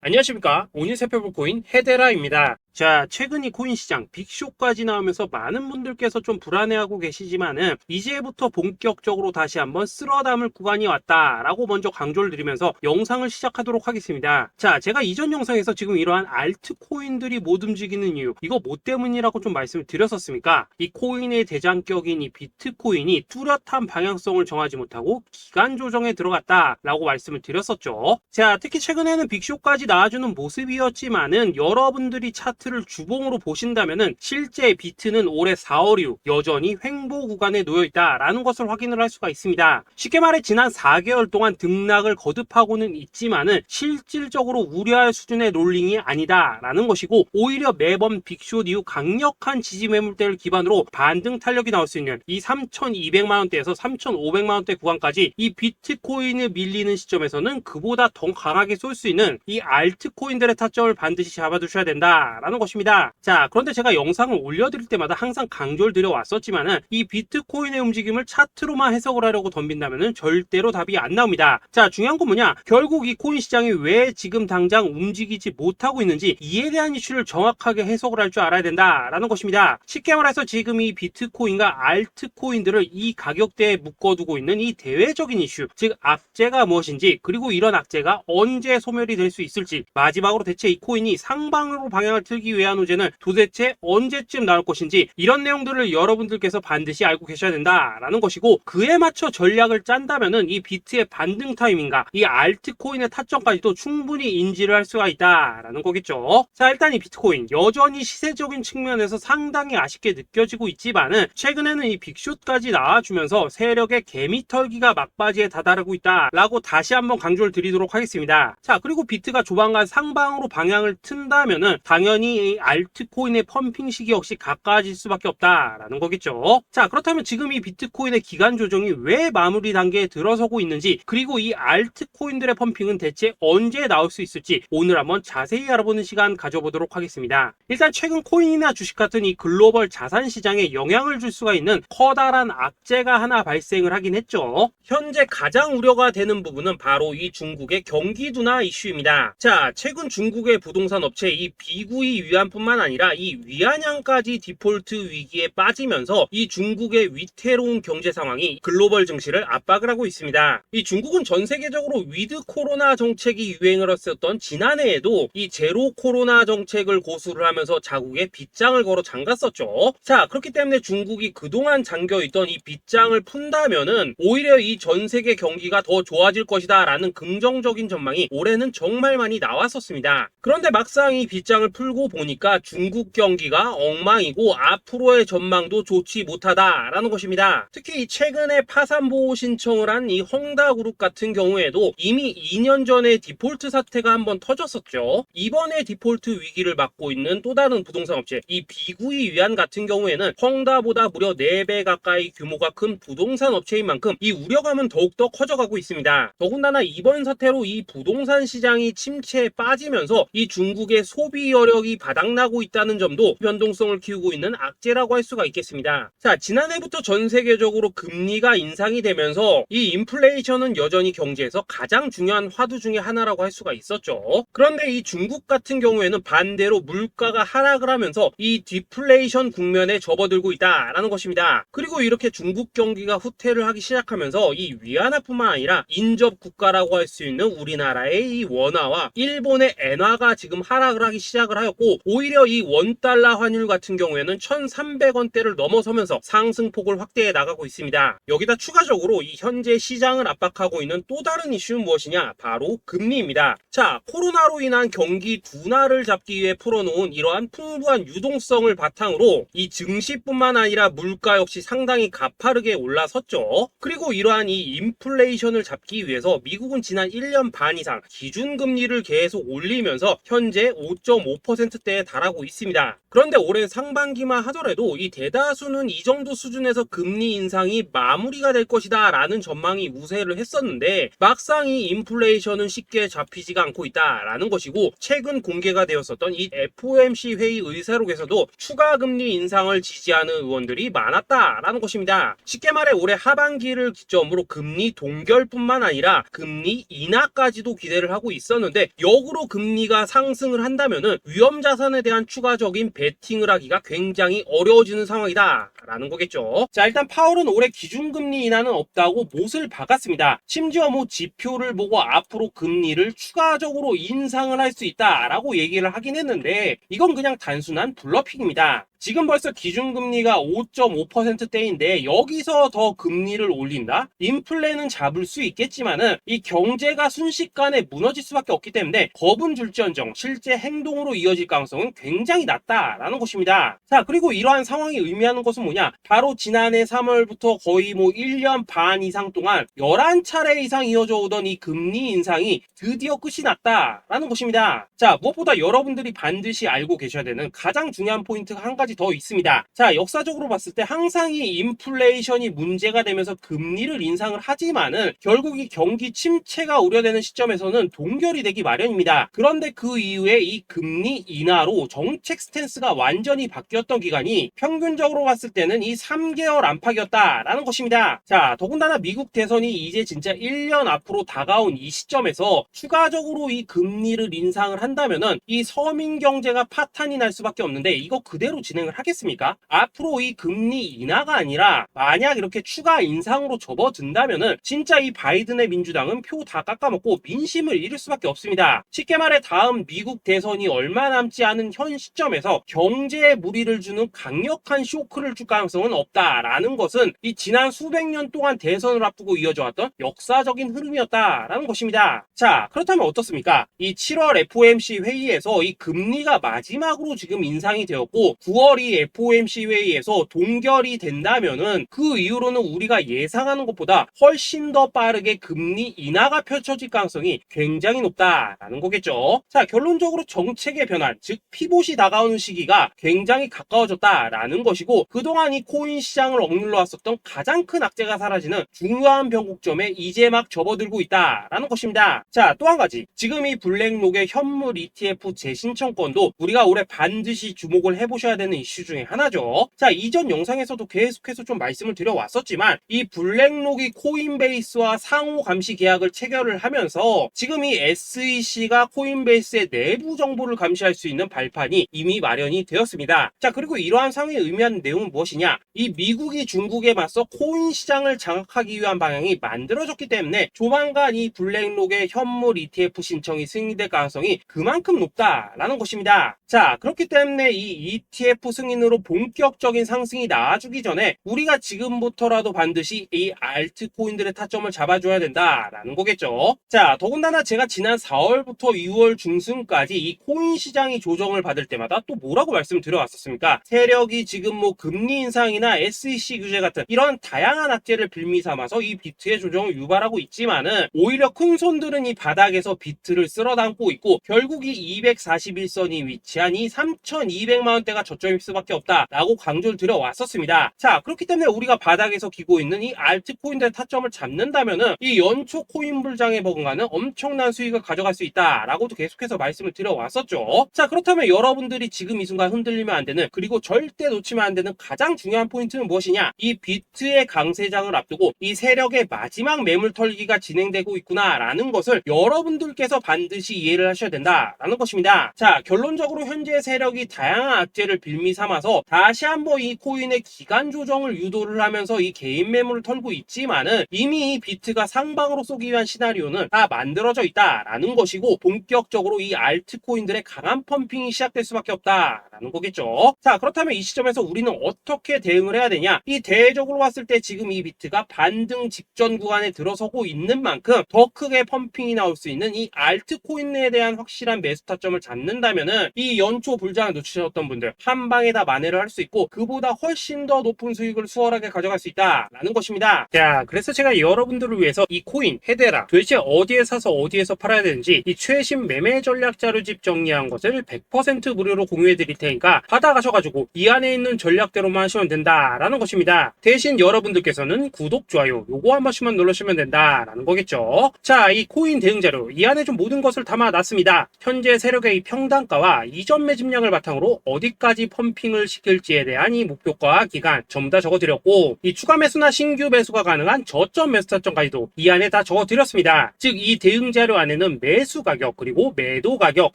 안녕하십니까. 오늘 살펴볼 코인 헤데라입니다. 자, 최근 이 코인 시장 빅쇼까지 나오면서 많은 분들께서 좀 불안해하고 계시지만은 이제부터 본격적으로 다시 한번 쓸어 담을 구간이 왔다라고 먼저 강조를 드리면서 영상을 시작하도록 하겠습니다. 자, 제가 이전 영상에서 지금 이러한 알트코인들이 못 움직이는 이유, 이거 뭐 때문이라고 좀 말씀을 드렸었습니까? 이 코인의 대장격인 이 비트코인이 뚜렷한 방향성을 정하지 못하고 기간 조정에 들어갔다라고 말씀을 드렸었죠. 자, 특히 최근에는 빅쇼까지 나와주는 모습이었지만은 여러분들이 차트를 주봉으로 보신다면은 실제 비트는 올해 4월 이후 여전히 횡보 구간에 놓여 있다라는 것을 확인을 할 수가 있습니다. 쉽게 말해 지난 4개월 동안 등락을 거듭하고는 있지만은 실질적으로 우려할 수준의 롤링이 아니다라는 것이고, 오히려 매번 빅쇼 이후 강력한 지지 매물대를 기반으로 반등 탄력이 나올 수 있는 이 3,200만 원대에서 3,500만 원대 구간까지 이 비트코인을 밀리는 시점에서는 그보다 더 강하게 쏠 수 있는 이 알트코인들의 타점을 반드시 잡아두셔야 된다라는 것입니다. 자, 그런데 제가 영상을 올려드릴 때마다 항상 강조를 드려왔었지만은 이 비트코인의 움직임을 차트로만 해석을 하려고 덤빈다면은 절대로 답이 안 나옵니다. 자, 중요한 건 뭐냐? 결국 이 코인 시장이 왜 지금 당장 움직이지 못하고 있는지 이에 대한 이슈를 정확하게 해석을 할 줄 알아야 된다라는 것입니다. 쉽게 말해서 지금 이 비트코인과 알트코인들을 이 가격대에 묶어두고 있는 이 대외적인 이슈, 즉 악재가 무엇인지, 그리고 이런 악재가 언제 소멸이 될 수 있을지, 마지막으로 대체 이 코인이 상방으로 방향을 틀기 위한 호재는 도대체 언제쯤 나올 것인지, 이런 내용들을 여러분들께서 반드시 알고 계셔야 된다라는 것이고, 그에 맞춰 전략을 짠다면은 이 비트의 반등 타이밍과 이 알트코인의 타점까지도 충분히 인지를 할 수가 있다라는 거겠죠. 자, 일단 이 비트코인 여전히 시세적인 측면에서 상당히 아쉽게 느껴지고 있지만은 최근에는 이 빅숏까지 나와주면서 세력의 개미털기가 막바지에 다다르고 있다라고 다시 한번 강조를 드리도록 하겠습니다. 자, 그리고 비트가 조만간 상방으로 방향을 튼다면은 당연히 이 알트코인의 펌핑 시기 역시 가까워질 수밖에 없다라는 거겠죠. 자, 그렇다면 지금 이 비트코인의 기간 조정이 왜 마무리 단계에 들어서고 있는지, 그리고 이 알트코인들의 펌핑은 대체 언제 나올 수 있을지 오늘 한번 자세히 알아보는 시간 가져보도록 하겠습니다. 일단 최근 코인이나 주식 같은 이 글로벌 자산 시장에 영향을 줄 수가 있는 커다란 악재가 하나 발생을 하긴 했죠. 현재 가장 우려가 되는 부분은 바로 이 중국의 경기 둔화 이슈입니다. 자, 최근 중국의 부동산 업체 이 비구이 위안뿐만 아니라 이 위안양까지 디폴트 위기에 빠지면서 이 중국의 위태로운 경제 상황이 글로벌 증시를 압박을 하고 있습니다. 이 중국은 전 세계적으로 위드 코로나 정책이 유행을 했었던 지난해에도 이 제로 코로나 정책을 고수를 하면서 자국에 빗장을 걸어 잠갔었죠. 자, 그렇기 때문에 중국이 그동안 잠겨있던 이 빗장을 푼다면은 오히려 이 전 세계 경기가 더 좋아질 것이다 라는 긍정적인 전망이 올해는 정말 많이 나왔었습니다. 그런데 막상 이 빗장을 풀고 보니까 중국 경기가 엉망이고 앞으로의 전망도 좋지 못하다라는 것입니다. 특히 최근에 파산보호 신청을 한 이 헝다그룹 같은 경우에도 이미 2년 전에 디폴트 사태가 한번 터졌었죠. 이번에 디폴트 위기를 맞고 있는 또 다른 부동산 업체 이 비구이 위안 같은 경우에는 헝다보다 무려 4배 가까이 규모가 큰 부동산 업체인 만큼 이 우려감은 더욱더 커져가고 있습니다. 더군다나 이번 사태로 이 부동산 시장이 침체에 빠지면서 이 중국의 소비 여력이 바닥나고 있다는 점도 변동성을 키우고 있는 악재라고 할 수가 있겠습니다. 자, 지난해부터 전 세계적으로 금리가 인상이 되면서 이 인플레이션은 여전히 경제에서 가장 중요한 화두 중에 하나라고 할 수가 있었죠. 그런데 이 중국 같은 경우에는 반대로 물가가 하락을 하면서 이 디플레이션 국면에 접어들고 있다라는 것입니다. 그리고 이렇게 중국 경기가 후퇴를 하기 시작하면서 이 위안화뿐만 아니라 인접 국가라고 할 수 있는 우리나라의 이 원화와 일본의 엔화가 지금 하락을 하기 시작을 하였고, 오히려 이 원달러 환율 같은 경우에는 1,300원대를 넘어서면서 상승폭을 확대해 나가고 있습니다. 여기다 추가적으로 이 현재 시장을 압박하고 있는 또 다른 이슈는 무엇이냐? 바로 금리입니다. 자, 코로나로 인한 경기 둔화를 잡기 위해 풀어놓은 이러한 풍부한 유동성을 바탕으로 이 증시뿐만 아니라 물가 역시 상당히 가파르게 올라섰죠. 그리고 이러한 이 인플레이션을 잡기 위해서 미국은 지난 1년 반 이상 기준금리를 계속 올리면서 현재 5.5% 50%대에 달하고 있습니다. 그런데 올해 상반기만 하더라도 이 대다수는 이 정도 수준에서 금리 인상이 마무리가 될 것이다 라는 전망이 우세를 했었는데 막상 이 인플레이션은 쉽게 잡히지가 않고 있다라는 것이고, 최근 공개가 되었었던 이 FOMC 회의 의사록에서도 추가 금리 인상을 지지하는 의원들이 많았다라는 것입니다. 쉽게 말해 올해 하반기를 기점으로 금리 동결뿐만 아니라 금리 인하까지도 기대를 하고 있었는데, 역으로 금리가 상승을 한다면은 위험 자산에 대한 추가적인 베팅을 하기가 굉장히 어려워지는 상황이다 라는 거겠죠. 자, 일단 파월은 올해 기준금리 인하는 없다고 못을 박았습니다. 심지어 뭐 지표를 보고 앞으로 금리를 추가적으로 인상을 할 수 있다라고 얘기를 하긴 했는데, 이건 그냥 단순한 블러핑입니다. 지금 벌써 기준금리가 5.5%대인데 여기서 더 금리를 올린다? 인플레는 잡을 수 있겠지만은 이 경제가 순식간에 무너질 수밖에 없기 때문에 겁은 줄지언정 실제 행동으로 이어질 가능성은 굉장히 낮다라는 것입니다. 자, 그리고 이러한 상황이 의미하는 것은 뭐냐? 바로 지난해 3월부터 거의 뭐 1년 반 이상 동안 11차례 이상 이어져 오던 이 금리 인상이 드디어 끝이 났다라는 것입니다. 자, 무엇보다 여러분들이 반드시 알고 계셔야 되는 가장 중요한 포인트가 한 가지 더 있습니다. 자, 역사적으로 봤을 때 항상 이 인플레이션이 문제가 되면서 금리를 인상을 하지만은 결국 이 경기 침체가 우려되는 시점에서는 동결이 되기 마련입니다. 그런데 그 이후에 이 금리 인하로 정책 스탠스가 완전히 바뀌었던 기간이 평균적으로 봤을 때는 이 3개월 안팎이었다라는 것입니다. 자, 더군다나 미국 대선이 이제 진짜 1년 앞으로 다가온 이 시점에서 추가적으로 이 금리를 인상을 한다면은 이 서민 경제가 파탄이 날 수밖에 없는데, 이거 그대로 진행을 하겠습니까? 앞으로 이 금리 인하가 아니라 만약 이렇게 추가 인상으로 접어든다면은 진짜 이 바이든의 민주당은 표 다 깎아먹고 민심을 잃을 수밖에 없습니다. 쉽게 말해 다음 미국 대선이 얼마 남지 않은 현 시점에서 경제에 무리를 주는 강력한 쇼크를 줄 가능성은 없다라는 것은 이 지난 수백 년 동안 대선을 앞두고 이어져 왔던 역사적인 흐름이었다라는 것입니다. 자, 그렇다면 어떻습니까? 이 7월 FOMC 회의에서 이 금리가 마지막으로 지금 인상이 되었고 9월 이 FOMC 회의에서 동결이 된다면은 그 이후로는 우리가 예상하는 것보다 훨씬 더 빠르게 금리 인하가 펼쳐질 가능성이 굉장히 높다라는 거겠죠. 자, 결론적으로 정책의 변환, 즉 피봇이 다가오는 시기가 굉장히 가까워졌다라는 것이고, 그동안 이 코인 시장을 억눌러 왔었던 가장 큰 악재가 사라지는 중요한 변곡점에 이제 막 접어들고 있다라는 것입니다. 자, 또 한 가지, 지금 이 블랙록의 현물 ETF 재신청권도 우리가 올해 반드시 주목을 해보셔야 되는 이슈 중에 하나죠. 자, 이전 영상에서도 계속해서 좀 말씀을 드려왔었지만 이 블랙록이 코인베이스와 상호 감시 계약을 체결을 하면서 지금 이 SEC가 코인베이스의 내부 정보를 감시할 수 있는 발판이 이미 마련이 되었습니다. 자, 그리고 이러한 상황이 의미하는 내용은 무엇이냐? 이 미국이 중국에 맞서 코인 시장을 장악하기 위한 방향이 만들어졌기 때문에 조만간 이 블랙록의 현물 ETF 신청이 승인될 가능성이 그만큼 높다라는 것입니다. 자, 그렇기 때문에 이 ETF 승인으로 본격적인 상승이 나와주기 전에 우리가 지금부터라도 반드시 이 알트코인들의 타점을 잡아줘야 된다라는 거겠죠. 자, 더군다나 제가 지난 4월부터 6월 중순까지 이 코인 시장이 조정을 받을 때마다 또 뭐라고 말씀드려왔었습니까? 세력이 지금 뭐 금리 인상이나 SEC 규제 같은 이런 다양한 악재를 빌미 삼아서 이 비트의 조정을 유발하고 있지만은 오히려 큰 손들은 이 바닥에서 비트를 쓸어 담고 있고 결국 이 241선이 위치한 이 3,200만 원대가 저점일 수밖에 없다라고 강조를 드려왔었습니다. 자, 그렇기 때문에 우리가 바닥에서 기고 있는 이 알트코인들의 타점을 잡는다면은 이 연초 코인 불장에 버금가는 엄청난 수익을 가져갈 수 있다라고도 계속해서 말씀을 드려왔었죠. 자, 그렇다면 여러분들이 지금 이 순간 흔들리면 안 되는, 그리고 절대 놓치면 안 되는 가장 중요한 포인트는 무엇이냐? 이 비트의 강세장을 앞두고 이 세력의 마지막 매물 털기가 진행되고 있구나라는 것을 여러분들께서 반드시 이해를 하셔야 된다라는 것입니다. 자, 결론적으로 현재 세력이 다양한 악재를 빌미 삼아서 다시 한번 이 코인의 기간 조정을 유도를 하면서 이 개인 매물을 털고 있지만은 이미 이 비트가 상방으로 쏘기 위한 시나리오는 다 만들어져 있다라는 것이고, 본격적으로 이 알트코인들의 강한 펌핑이 시작될 수밖에 없다라는 거겠죠. 자, 그렇다면 이 시점에서 우리는 어떻게 대응을 해야 되냐? 이 대외적으로 봤을 때 지금 이 비트가 반등 직전 구간에 들어서고 있는 만큼 더 크게 펌핑이 나올 수 있는 이 알트코인에 대한 확실한 매수 타점을 잡는다면은 이 연초 불장을 놓치셨던 분들 한 방에 다 만회를 할 수 있고 그보다 훨씬 더 높은 수익을 수월하게 가져갈 수 있다라는 것입니다. 자, 그래서 제가 여러분들을 위해서 이 코인 헤데라 도대체 어디에 사서 어디에서 팔아야 되는지 이 최신 매매 전략 자료집 정리한 것을 100% 무료로 공유해 드릴 테니까 받아가셔가지고 이 안에 있는 전략대로만 하시면 된다라는 것입니다. 대신 여러분들께서는 구독, 좋아요 요거 한 번씩만 눌러주시면 된다라는 거겠죠. 자, 이 코인 대응 자료 이 안에 좀 모든 것을 담아놨습니다. 현재 세력의 이 평단가와 이전 매집량을 바탕으로 어디까지 펌핑을 시킬지에 대한 이 목표가 기간 전부 다 적어드렸고 이 추가 매수나 신규 매수가 가능한 저점 매수 타점까지도 이 안에 다 적어드렸습니다. 즉 이 대응 자료 안에는 매수 가격 그리고 매도 가격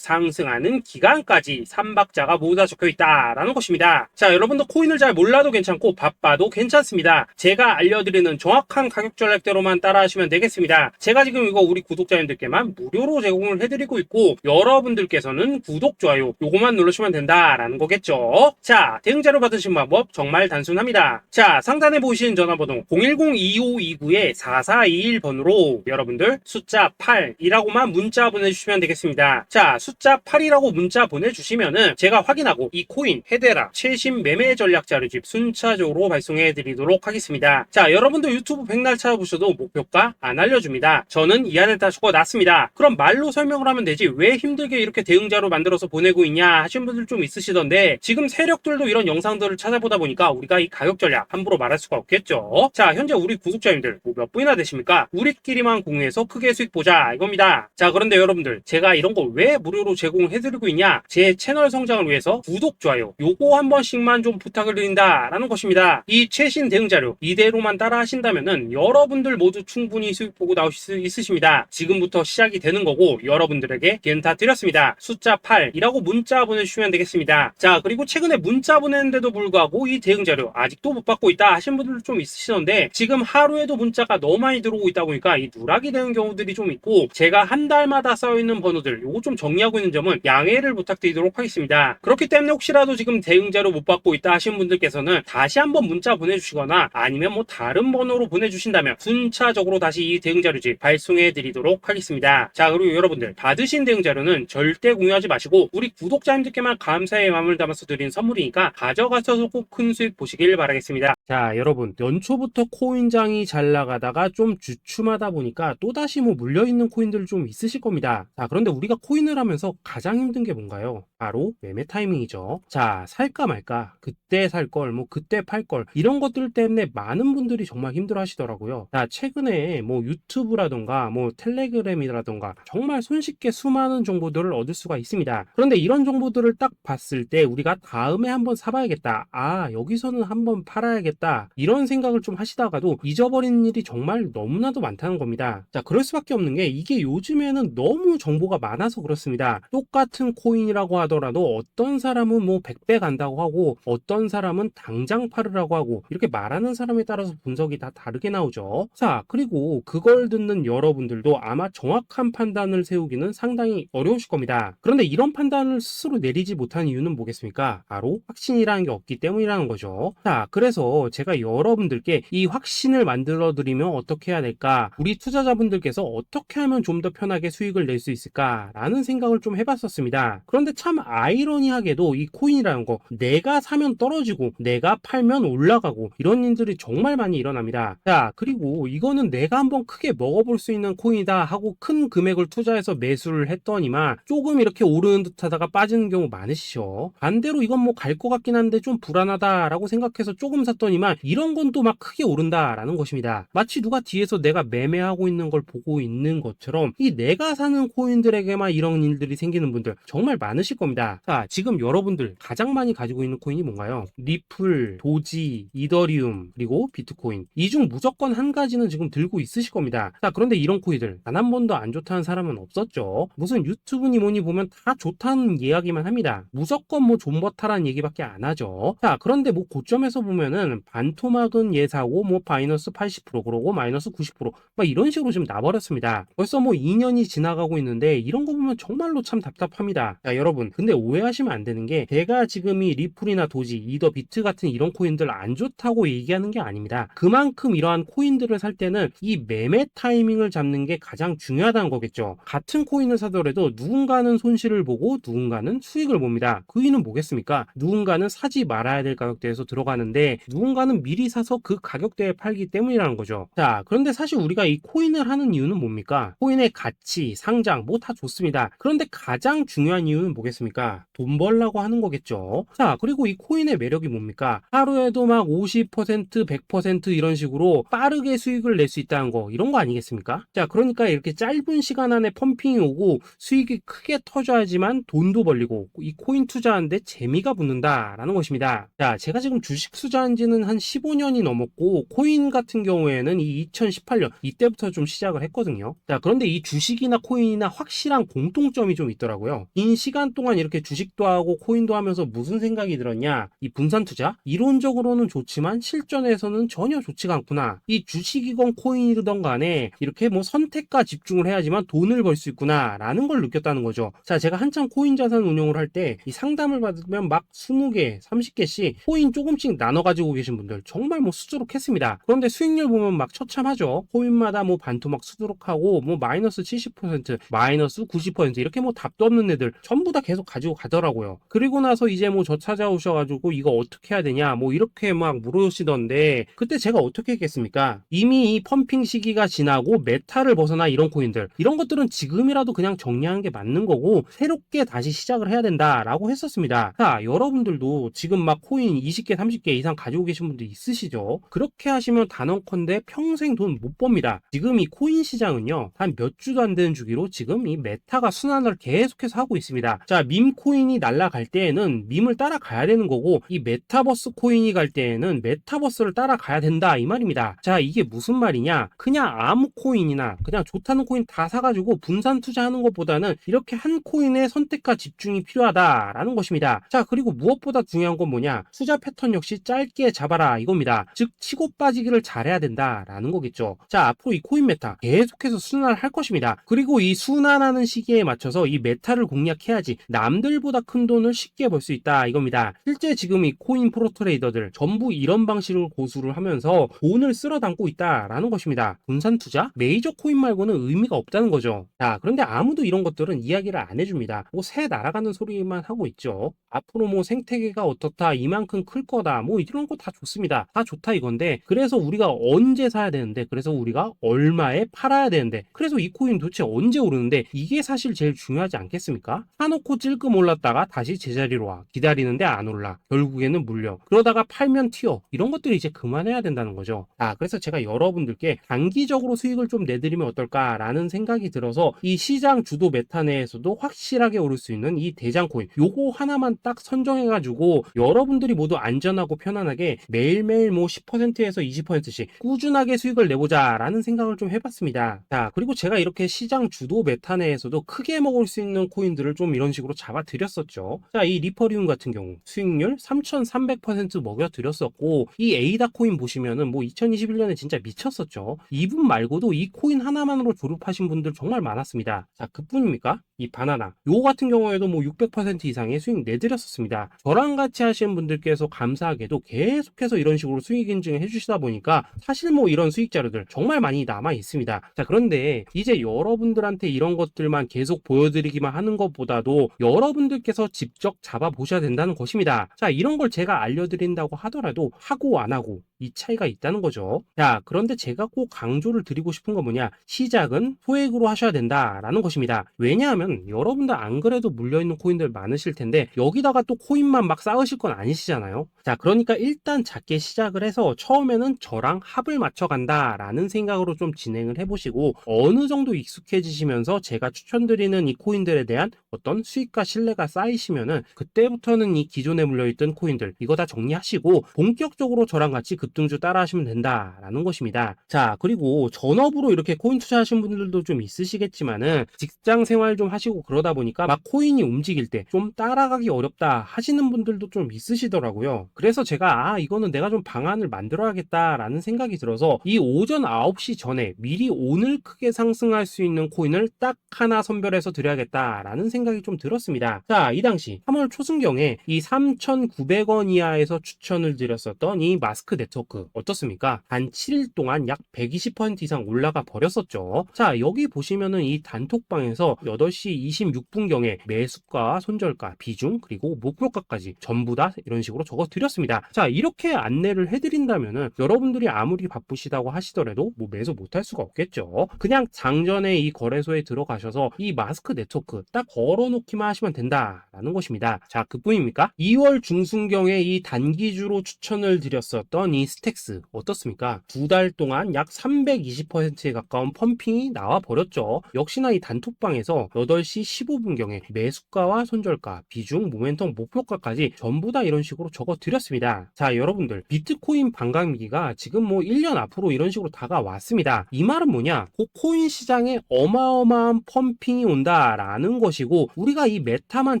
상승하는 기간까지 3박자가 모두 다 적혀있다라는 것입니다. 자, 여러분도 코인을 잘 몰라도 괜찮고 바빠도 괜찮습니다. 제가 알려드리는 정확한 가격 전략대로만 따라하시면 되겠습니다. 제가 지금 이거 우리 구독자님들께만 무료로 제공을 해드리고 있고 여러분들께서는 구독, 좋아요 요거만 누르시면 된다라는 거겠죠. 자, 대응 자료 받으신 방법 정말 단순합니다. 자, 상단에 보이시는 전화번호 010-2529-4421번으로 여러분들 숫자 8이라고만 문자 보내주시면 되겠습니다. 자, 숫자 8이라고 문자 보내주시면은 제가 확인하고 이 코인 헤데라 최신 매매 전략 자료집 순차적으로 발송해 드리도록 하겠습니다. 자, 여러분도 유튜브 백날 찾아보셔도 목표가 안 알려줍니다. 저는 이 안에 다 적어놨습니다. 그럼 말로 설명을 하면 되지 왜 힘들게 이렇게 대응 자료 만들어서 보내고 있냐 하시는 분들 좀 있으시던데 지금 세력들도 이런 영상들을 찾아보다 보니까 우리가 이 가격 전략 함부로 말할 수가 없겠죠. 자, 현재 우리 구독자님들 몇 분이나 되십니까? 우리끼리만 공유해서 크게 수익 보자 이겁니다. 자, 그런데 여러분들 제가 이런 거 왜 무료로 제공해드리고 있냐? 제 채널 성장을 위해서 구독, 좋아요 요거 한 번씩만 좀 부탁을 드린다 라는 것입니다. 이 최신 대응 자료 이대로만 따라 하신다면은 여러분들 모두 충분히 수익 보고 나오실 수 있으십니다. 지금부터 시작이 되는 거고 여러분들에게 기회는 다 드렸습니다. 숫자 8이라고 문자 보내주시면 되겠습니다. 자, 그리고 최근에 문자 보냈는데도 불구하고 이 대응 자료 아직도 못 받고 있다 하신 분들 좀 있으시던데 지금 하루에도 문자가 너무 많이 들어오고 있다 보니까 이 누락이 되는 경우들이 좀 있고 제가 한 달마다 쌓여있는 번호들 요거 좀 정리하고 있는 점은 양해를 부탁드리도록 하겠습니다. 그렇기 때문에 혹시라도 지금 대응 자료 못 받고 있다 하신 분들께서는 다시 한번 문자 보내주시거나 아니면 뭐 다른 번호로 보내주신다면 순차적으로 다시 이 대응 자료집 발송해 드리도록 하겠습니다. 자, 그리고 여러분들 받으신 대응 자료는 절대 공유하지 마시고 우리 구독자님들께만 감사의 마음을 담아서 드린 선물이니까 가져가셔서 꼭 큰 수익 보시길 바라겠습니다. 자, 여러분 연초부터 코인장이 잘 나가다가 좀 주춤하다 보니까 또다시 뭐 물려있는 코인들 좀 있으실 겁니다. 자, 그런데 우리가 코인을 하면서 가장 힘든 게 뭔가요? 바로 매매 타이밍이죠. 자, 살까 말까 그때 살 걸 뭐 그때 팔 걸 이런 것들 때문에 많은 분들이 정말 힘들어 하시더라고요. 자, 최근에 뭐 유튜브라던가 뭐 텔레그램이라던가 정말 손쉽게 수많은 정보들을 얻을 수가 있습니다. 그런데 이런 정보들을 딱 봤을 때 우리가 다음에 한번 사봐야겠다, 아 여기서는 한번 팔아야겠다 이런 생각을 좀 하시다가도 잊어버리는 일이 정말 너무나도 많다는 겁니다. 자, 그럴 수밖에 없는 게 이게 요즘에는 너무 정보가 많아서 그렇습니다. 똑같은 코인이라고 하더라도 어떤 사람은 뭐 100배 간다고 하고 어떤 사람은 당장 팔으라고 하고 이렇게 말하는 사람에 따라서 분석이 다 다르게 나오죠. 자, 그리고 그걸 듣는 여러분들도 아마 정확한 판단을 세우기는 상당히 어려우실 겁니다. 그런데 이런 판단을 스스로 내리지 못한 이유는 뭐겠습니까? 바로 확신이라는 게 없기 때문이라는 거죠. 자, 그래서 제가 여러분들께 이 확신을 만들어 드리면 어떻게 해야 될까? 우리 투자자분들께서 어떻게 하면 좀 더 편하게 수익을 낼 수 있을까? 라는 생각을 좀 해봤었습니다. 그런데 참 아이러니하게도 이 코인이라는 거 내가 사면 떨어지고 내가 팔면 올라가고 이런 일들이 정말 많이 일어납니다. 자, 그리고 이거는 내가 한번 크게 먹어볼 수 있는 코인이다 하고 큰 금액을 투자해서 매수를 했더니만 조금 이렇게 오르는 듯 하다가 빠지는 경우 많으시죠. 반대로 이건 뭐 갈 것 같긴 한데 좀 불안하다 라고 생각해서 조금 샀더니만 이런 건 또 막 크게 오른다 라는 것입니다. 마치 누가 뒤에서 내가 매매하고 있는 걸 보고 있는 것처럼 이 내가 사는 코인들에게만 이런 일들이 생기는 분들 정말 많으실 겁니다. 자, 지금 여러분들 가장 많이 가지고 있는 코인이 뭔가요? 리플, 도지, 이더리움, 그리고 비트코인. 이 중 무조건 한 가지는 지금 들고 있으실 겁니다. 자, 그런데 이런 코인들 단 한 번도 안 좋다는 사람은 없었죠. 무슨 유튜브니 뭐니 보면 다 좋다는 이야기만 합니다. 무조건 뭐 존버타라는 얘기밖에 안 하죠. 자, 그런데 뭐 고점에서 보면은 반토막은 얘 사고 뭐 마이너스 80% 그러고 마이너스 90%막 이런 식으로 지금 나버렸습니다. 벌써 뭐 2년이 지나가고 있는데 이런 거 보면 정말로 참 답답합니다. 자, 여러분, 근데 오해하시면 안 되는 게 제가 지금 이 리플이나 도지, 이더 비트 같은 이런 코인들 안 좋다고 얘기하는 게 아닙니다. 그만큼 이러한 코인들을 살 때는 이 매매 타이밍을 잡는 게 가장 중요하다는 거겠죠. 같은 코인을 사더라도 누군가는 손실을 보고 누군가는 수익을 봅니다. 그 이유는 뭐겠습니까? 누군가는 사지 말아야 될 가격대에서 들어가는데 누군가는 미리 사서 그 가격대에 팔기 때문이라는 거죠. 자, 그런데 사실 우리가 이 코인을 하는 이유는 뭡니까? 코인의 가치, 상장 뭐 다 좋습니다. 그런데 가장 중요한 이유는 뭐겠습니까? 돈 벌라고 하는 거겠죠. 자, 그리고 이 코인의 매력이 뭡니까? 하루에도 막 50%, 100% 이런 식으로 빠르게 수익을 낼 수 있다는 거, 이런 거 아니겠습니까? 자, 그러니까 이렇게 짧은 시간 안에 펌핑이 오고 수익이 크게 터져야지만 돈도 벌리고 이 코인 투자하는데 재미가 붙는다라는 것입니다. 자, 제가 지금 주식 투자한 지는 한 15년이 넘었고 코인 같은 경우에는 이 2018년 이때부터 좀 시작을 했거든요. 자, 그런데 이 주식이나 코인이나 확실한 공통점이 좀 있더라고요. 긴 시간 동안 이렇게 주식도 하고 코인도 하면서 무슨 생각이 들었냐? 이 분산 투자? 이론적으로는 좋지만 실전에서는 전혀 좋지가 않구나. 이 주식이건 코인이든 간에 이렇게 뭐 선택과 집중을 해야지만 돈을 벌 수 있구나 라는 걸 느꼈다는 거죠. 자, 제가 한창 코인 자산 운용을 할 때 이 상담을 받으면 막 20개, 30개씩 코인 조금씩 나눠 가지고 계신 분들 정말 뭐 수두룩했습니다. 그런데 수익률 보면 막 처참하죠. 코인마다 뭐 반토막 수두룩하고 뭐 마이너스 70%, 마이너스 90% 이렇게 뭐 답도 없는 애들 전부 다 계속 가지고 가더라고요. 그리고 나서 이제 뭐 저 찾아오셔가지고 이거 어떻게 해야 되냐 뭐 이렇게 막 물으시던데 그때 제가 어떻게 했겠습니까? 이미 이 펌핑 시기가 지나고 메타를 벗어나 이런 코인들 이런 것들은 지금이라도 그냥 정리하는 게 맞는 거고 새롭게 다시 시작을 해야 된다라고 했었습니다. 자, 여러분들도 지금 막 코인 20개, 30개 이상 가지고 계신 분들 있으시죠? 그렇게 하시면 단언컨대 평생 돈 못 법니다. 지금 이 코인 시장은요 한 몇 주도 안 되는 주기로 지금 이 메타가 순환을 계속해서 하고 있습니다. 자, 밈 코인이 날아갈 때에는 밈을 따라가야 되는 거고 이 메타버스 코인이 갈 때에는 메타버스를 따라가야 된다 이 말입니다. 자, 이게 무슨 말이냐? 그냥 아무 코인이나 그냥 좋다는 코인 다 사가지고 분산 투자하는 것보다는 이렇게 한 코인에 선택과 집중이 필요하다라는 것입니다. 자, 그리고 무엇보다 중요한 건 뭐냐? 투자 패턴 역시 짧게 잡아라 이겁니다. 즉 치고 빠지기를 잘해야 된다라는 거겠죠. 자, 앞으로 이 코인 메타 계속해서 순환을 할 것입니다. 그리고 이 순환하는 시기에 맞춰서 이 메타를 공략해야지 남들보다 큰 돈을 쉽게 벌 수 있다 이겁니다. 실제 지금 이 코인 프로 트레이더들 전부 이런 방식으로 고수를 하면서 돈을 쓸어 담고 있다라는 것입니다. 분산 투자? 메이저 코인 말고는 의미가 없다는 거죠. 자, 그런데 아무도 이런 것들은 이야기를 안 해줍니다. 뭐 새 날아가는 소리만 하고 있죠. 앞으로 뭐 생태계가 어떻다, 이만큼 클 거다, 뭐 이런 거 다 좋습니다. 다 좋다 이건데 그래서 우리가 언제 사야 되는데 그래서 우리가 얼마에 팔아야 되는데 그래서 이 코인 도대체 언제 오르는데 이게 사실 제일 중요하지 않겠습니까? 사놓고 찔끔 올랐다가 다시 제자리로 와 기다리는데 안 올라 결국에는 물려 그러다가 팔면 튀어 이런 것들이 이제 그만해야 된다는 거죠. 그래서 제가 여러분들께 단기적으로 수익을 좀 내드리면 어떨까라는 생각이 들어서 이 시장 주도 메타 내에서도 확실하게 오를 수 있는 이 대장 코인 요거 하나만 딱 선정해가지고 여러분들이 모두 안전하고 편안하게 매일매일 뭐 10%에서 20%씩 꾸준하게 수익을 내보자 라는 생각을 좀 해봤습니다. 자, 그리고 제가 이렇게 시장 주도 메타 내에서도 크게 먹을 수 있는 코인들을 좀 이런 식으로 잡아드렸었죠. 자, 이 리퍼리움 같은 경우 수익률 3300% 먹여드렸었고 이 에이다 코인 보시면은 뭐 2021년에 진짜 미쳤었죠. 이분 말고도 이 코인 하나만으로 졸업하신 분들 정말 많았습니다. 자, 그뿐입니까? 이 바나나 요 같은 경우에도 뭐 600% 이상의 수익 내드렸었습니다. 저랑 같이 하시는 분들께서 감사하게도 계속해서 이런 식으로 수익 인증을 해주시다 보니까 사실 뭐 이런 수익 자료들 정말 많이 남아 있습니다. 자, 그런데 이제 여러분들한테 이런 것들만 계속 보여드리기만 하는 것보다도 여러분들께서 직접 잡아보셔야 된다는 것입니다. 자, 이런 걸 제가 알려드린다고 하더라도 하고 안 하고 이 차이가 있다는 거죠. 자, 그런데 제가 꼭 강조를 드리고 싶은 건 뭐냐? 시작은 소액으로 하셔야 된다라는 것입니다. 왜냐하면 여러분들 안 그래도 물려있는 코인들 많으실 텐데 여기다가 또 코인만 막 쌓으실 건 아니시잖아요. 자, 그러니까 일단 작게 시작을 해서 처음에는 저랑 합을 맞춰 간다라는 생각으로 좀 진행을 해보시고 어느 정도 익숙해지시면서 제가 추천드리는 이 코인들에 대한 어떤 수익과 신뢰가 쌓이시면은 그때부터는 이 기존에 물려있던 코인들 이거 다 정리하시고 본격적으로 저랑 같이 그 급등주 따라 하시면 된다라는 것입니다. 자, 그리고 전업으로 이렇게 코인 투자하신 분들도 좀 있으시겠지만은 직장 생활 좀 하시고 그러다 보니까 막 코인이 움직일 때 좀 따라가기 어렵다 하시는 분들도 좀 있으시더라고요. 그래서 제가 이거는 내가 좀 방안을 만들어야겠다라는 생각이 들어서 이 오전 9시 전에 미리 오늘 크게 상승할 수 있는 코인을 딱 하나 선별해서 드려야겠다라는 생각이 좀 들었습니다. 자, 이 당시 3월 초순경에 이 3,900원 이하에서 추천을 드렸었던 이 마스크 네트워크 어떻습니까? 단 7일 동안 약 120% 이상 올라가 버렸었죠. 자, 여기 보시면은 이 단톡방에서 8시 26분경에 매수가, 손절가, 비중, 그리고 목표가까지 전부 다 이런 식으로 적어 드렸습니다. 자, 이렇게 안내를 해드린다면은 여러분들이 아무리 바쁘시다고 하시더라도 뭐 매수 못할 수가 없겠죠. 그냥 장전에 이 거래소에 들어가셔서 이 마스크 네트워크 딱 걸어놓기만 하시면 된다라는 것입니다. 자, 그뿐입니까? 2월 중순경에 이 단기주로 추천을 드렸었던 이 스택스 어떻습니까? 2달 동안 약 320%에 가까운 펌핑이 나와 버렸죠. 역시나 이 단톡방에서 8시 15분경에 매수가와 손절가, 비중, 모멘텀, 목표가까지 전부 다 이런 식으로 적어 드렸습니다. 자, 여러분들 비트코인 반감기가 지금 뭐 1년 앞으로 이런 식으로 다가왔습니다. 이 말은 뭐냐? 그 코인 시장에 어마어마한 펌핑이 온다라는 것이고 우리가 이 메타만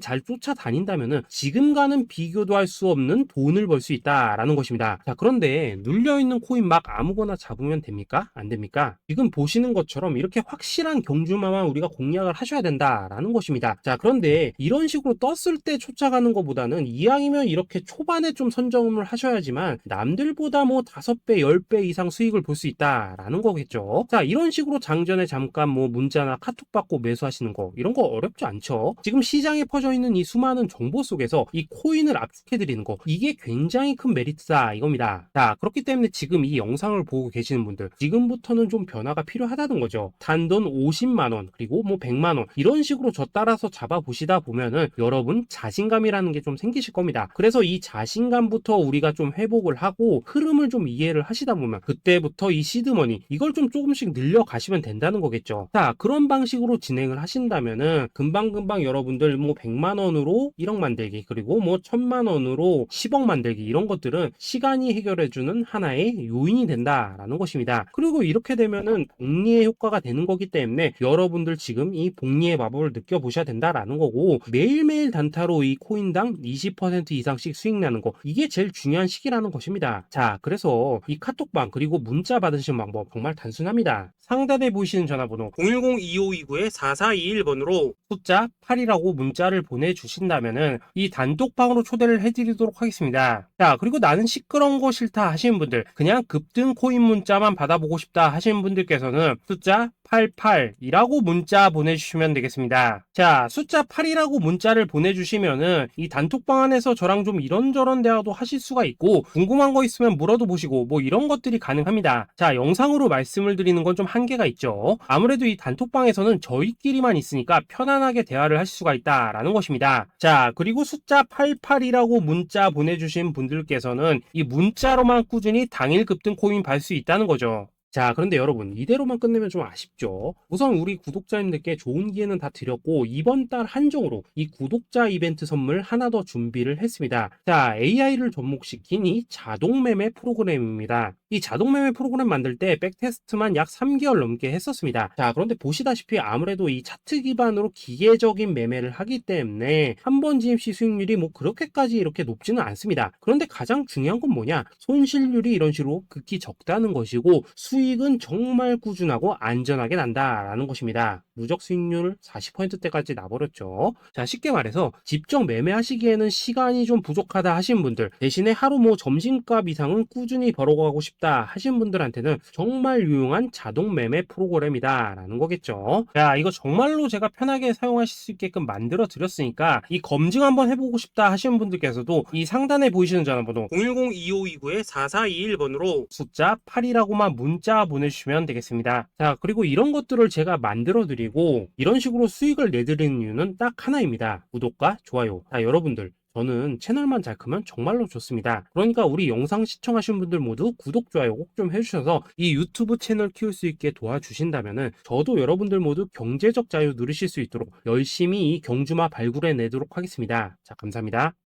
잘 쫓아다닌다면은 지금과는 비교도 할 수 없는 돈을 벌 수 있다라는 것입니다. 자, 그런데 눌려있는 코인 막 아무거나 잡으면 됩니까? 안 됩니까? 지금 보시는 것처럼 이렇게 확실한 경주마만 우리가 공략을 하셔야 된다라는 것입니다. 자, 그런데 이런 식으로 떴을 때 쫓아가는 것보다는 이왕이면 이렇게 초반에 좀 선점을 하셔야지만 남들보다 뭐 5배, 10배 이상 수익을 볼 수 있다라는 거겠죠. 자, 이런 식으로 장전에 잠깐 뭐 문자나 카톡 받고 매수하시는 거 이런 거 어렵지 않죠. 지금 시장에 퍼져 있는 이 수많은 정보 속에서 이 코인을 압축해 드리는 거 이게 굉장히 큰 메리트다 이겁니다. 자, 그렇기 때문에 지금 이 영상을 보고 계시는 분들 지금부터는 좀 변화가 필요하다는 거죠. 단돈 50만 원 그리고 뭐 100만 원 이런 식으로 저 따라서 잡아 보시다 보면은 여러분 자신감이라는 게 좀 생기실 겁니다. 그래서 이 자신감부터 우리가 좀 회복을 하고 흐름을 좀 이해를 하시다 보면 그때부터 이 시드머니 이걸 좀 조금씩 늘려 가시면 된다는 거겠죠. 자, 그런 방식으로 진행을 하신다면은 금방금방 여러분들 뭐 100만 원으로 1억 만들기 그리고 뭐 1000만 원으로 10억 만들기 이런 것들은 시간이 해결해주는 하나의 요인이 된다라는 것입니다. 그리고 이렇게 되면은 복리의 효과가 되는 거기 때문에 여러분들 지금 이 복리의 마법을 느껴보셔야 된다라는 거고 매일매일 단타로 이 코인당 20% 이상씩 수익 나는 거 이게 제일 중요한 시기라는 것입니다. 자, 그래서 이 카톡방 그리고 문자 받으시는 방법 정말 단순합니다. 상단에 보이시는 전화번호 010-2529-4421번으로 숫자 8이라고 문자를 보내주신다면은 이 단톡방으로 초대를 해드리도록 하겠습니다. 자, 그리고 나는 시끄러운 거 싫다 하시는 분들 그냥 급등 코인 문자만 받아보고 싶다 하시는 분들께서는 숫자 88이라고 문자 보내주시면 되겠습니다. 자, 숫자 8이라고 문자를 보내주시면은 이 단톡방 안에서 저랑 좀 이런저런 대화도 하실 수가 있고 궁금한 거 있으면 물어도 보시고 뭐 이런 것들이 가능합니다. 자, 영상으로 말씀을 드리는 건 좀 한계가 있죠. 아무래도 이 단톡방에서는 저희끼리만 있으니까 편안하게 대화를 하실 수가 있다라는 것입니다. 자, 그리고 숫자 88이라고 문자 보내주신 분들께서는 이 문자로만 꾸준히 당일 급등 코인 받을 수 있다는 거죠. 자, 그런데 여러분 이대로만 끝내면 좀 아쉽죠. 우선 우리 구독자님들께 좋은 기회는 다 드렸고 이번 달 한정으로 이 구독자 이벤트 선물 하나 더 준비를 했습니다. 자, AI를 접목시킨 이 자동 매매 프로그램입니다. 이 자동 매매 프로그램 만들 때 백테스트만 약 3개월 넘게 했었습니다. 자, 그런데 보시다시피 아무래도 이 차트 기반으로 기계적인 매매를 하기 때문에 한 번 GMC 수익률이 뭐 그렇게까지 이렇게 높지는 않습니다. 그런데 가장 중요한 건 뭐냐? 손실률이 이런 식으로 극히 적다는 것이고 수익은 정말 꾸준하고 안전하게 난다라는 것입니다. 누적 수익률 40%대까지 나버렸죠. 자, 쉽게 말해서 직접 매매하시기에는 시간이 좀 부족하다 하신 분들 대신에 하루 뭐 점심값 이상은 꾸준히 벌어가고 싶다 하신 분들한테는 정말 유용한 자동 매매 프로그램이다 라는 거겠죠. 자, 이거 정말로 제가 편하게 사용하실 수 있게끔 만들어 드렸으니까 이 검증 한번 해보고 싶다 하시는 분들께서도 이 상단에 보이시는 전화번호 010-2529-4421번으로 숫자 8이라고만 문자 보내주시면 되겠습니다. 자, 그리고 이런 것들을 제가 만들어 드리고 이런 식으로 수익을 내드리는 이유는 딱 하나입니다. 구독과 좋아요. 자, 여러분들 저는 채널만 잘 크면 정말로 좋습니다. 그러니까 우리 영상 시청하신 분들 모두 구독, 좋아요 꼭 좀 해주셔서 이 유튜브 채널 키울 수 있게 도와주신다면은 저도 여러분들 모두 경제적 자유 누리실 수 있도록 열심히 이 경주마 발굴해 내도록 하겠습니다. 자, 감사합니다.